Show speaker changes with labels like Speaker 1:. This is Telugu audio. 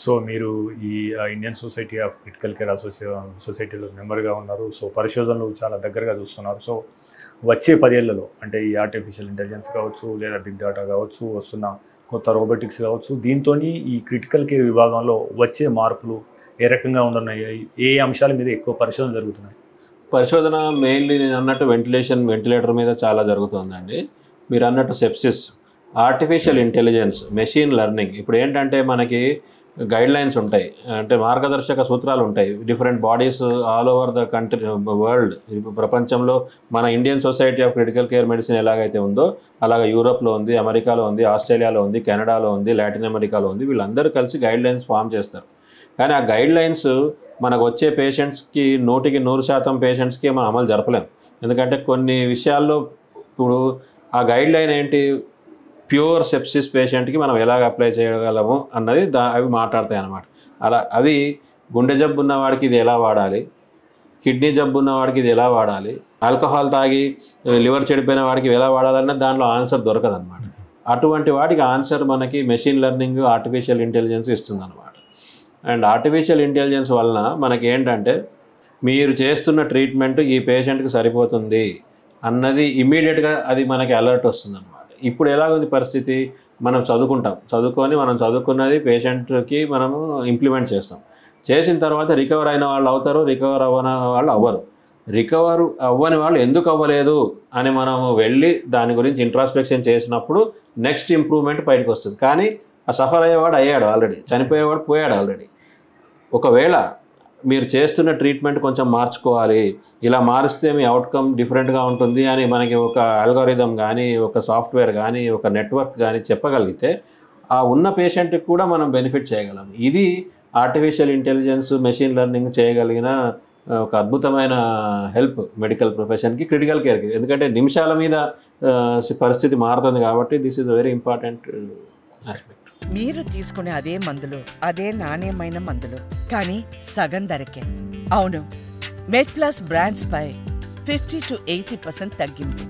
Speaker 1: సో మీరు ఈ Indian society of critical care సొసైటీలో మెంబర్గా ఉన్నారు. సో పరిశోధనలు చాలా దగ్గరగా చూస్తున్నారు. సో వచ్చే 10 ఏళ్లలో అంటే ఈ ఆర్టిఫిషియల్ ఇంటెలిజెన్స్ కావచ్చు, లేదా బిగ్ డేటా కావచ్చు, వస్తున్న కొత్త రోబోటిక్స్ కావచ్చు, దీంతోని ఈ క్రిటికల్ కేర్ విభాగంలో వచ్చే మార్పులు ఏ రకంగా ఉండనున్నాయి? ఏ అంశాల మీద ఎక్కువ పరిశోధన జరుగుతున్నాయి?
Speaker 2: పరిశోధన మెయిన్లీ నేను అన్నట్టు వెంటిలేటర్ మీద చాలా జరుగుతుందండి. మీరు అన్నట్టు sepsis, artificial intelligence, machine learning. ఇప్పుడు ఏంటంటే మనకి గైడ్లైన్స్ ఉంటాయి, అంటే మార్గదర్శక సూత్రాలు ఉంటాయి. Different bodies all over the country world, ప్రపంచంలో మన Indian society of critical care medicine ఎలాగైతే ఉందో అలాగే యూరోప్లో ఉంది, అమెరికాలో ఉంది, ఆస్ట్రేలియాలో ఉంది, కెనడాలో ఉంది, లాటిన్ అమెరికాలో ఉంది. వీళ్ళందరూ కలిసి గైడ్లైన్స్ ఫామ్ చేస్తారు. కానీ ఆ గైడ్లైన్స్ మనకు వచ్చే పేషెంట్స్కి 100% పేషెంట్స్కి మనం అమలు జరపలేం. ఎందుకంటే కొన్ని విషయాల్లో ఇప్పుడు ఆ గైడ్లైన్ ఏంటి, ప్యూర్ సెప్సిస్ పేషెంట్కి మనం ఎలాగ అప్లై చేయగలము అన్నది అవి మాట్లాడతాయి అన్నమాట. అలా అవి గుండె జబ్బు ఉన్నవాడికి ఇది ఎలా వాడాలి, కిడ్నీ జబ్బు ఉన్నవాడికి ఇది ఎలా వాడాలి, ఆల్కహాల్ తాగి లివర్ చెడిపోయిన వాడికి ఎలా వాడాలన్న దాంట్లో ఆన్సర్ దొరకదన్నమాట. అటువంటి వాటికి ఆన్సర్ మనకి మెషిన్ లెర్నింగ్, ఆర్టిఫిషియల్ ఇంటెలిజెన్స్ ఇస్తుందన్నమాట. అండ్ ఆర్టిఫిషియల్ ఇంటెలిజెన్స్ వలన మనకి ఏంటంటే మీరు చేస్తున్న ట్రీట్మెంట్ ఈ పేషెంట్కి సరిపోతుంది అన్నది ఇమ్మీడియట్గా అది మనకి అలర్ట్ వస్తుందన్నమాట. ఇప్పుడు ఎలా ఉంది పరిస్థితి, మనం చదువుకొని మనం చదువుకున్నది పేషెంట్కి మనము ఇంప్లిమెంట్ చేస్తాం. చేసిన తర్వాత రికవర్ అయిన వాళ్ళు అవుతారు, రికవర్ అవ్వని వాళ్ళు అవ్వరు. రికవర్ అవ్వని వాళ్ళు ఎందుకు అవ్వలేదు అని మనము వెళ్ళి దాని గురించి ఇంట్రాస్పెక్షన్ చేసినప్పుడు నెక్స్ట్ ఇంప్రూవ్మెంట్ బయటకు వస్తుంది. కానీ ఆ సఫర్ అయ్యేవాడు అయ్యాడు ఆల్రెడీ, చనిపోయేవాడు పోయాడు ఆల్రెడీ. ఒకవేళ మీరు చేస్తున్న ట్రీట్మెంట్ కొంచెం మార్చుకోవాలి, ఇలా మారిస్తే మీ అవుట్కమ్ డిఫరెంట్గా ఉంటుంది అని మనకి ఒక అల్గోరిథం కానీ, ఒక సాఫ్ట్వేర్ కానీ, ఒక నెట్వర్క్ కానీ చెప్పగలిగితే ఆ ఉన్న పేషెంట్కి కూడా మనం బెనిఫిట్ చేయగలం. ఇది ఆర్టిఫిషియల్ ఇంటెలిజెన్స్, మెషిన్ లెర్నింగ్ చేయగలిగిన ఒక అద్భుతమైన హెల్ప్ మెడికల్ ప్రొఫెషన్కి, క్రిటికల్ కేర్కి. ఎందుకంటే నిమిషాల మీద పరిస్థితి మారుతుంది కాబట్టి this is very important aspect.
Speaker 3: మీరు తీసుకునే అదే మందులు, అదే నాణ్యమైన మందులు, కానీ సగం ధరకే. అవును, మెడ్ ప్లస్ బ్రాండ్స్ పై 50 to 80% తగ్గింపు.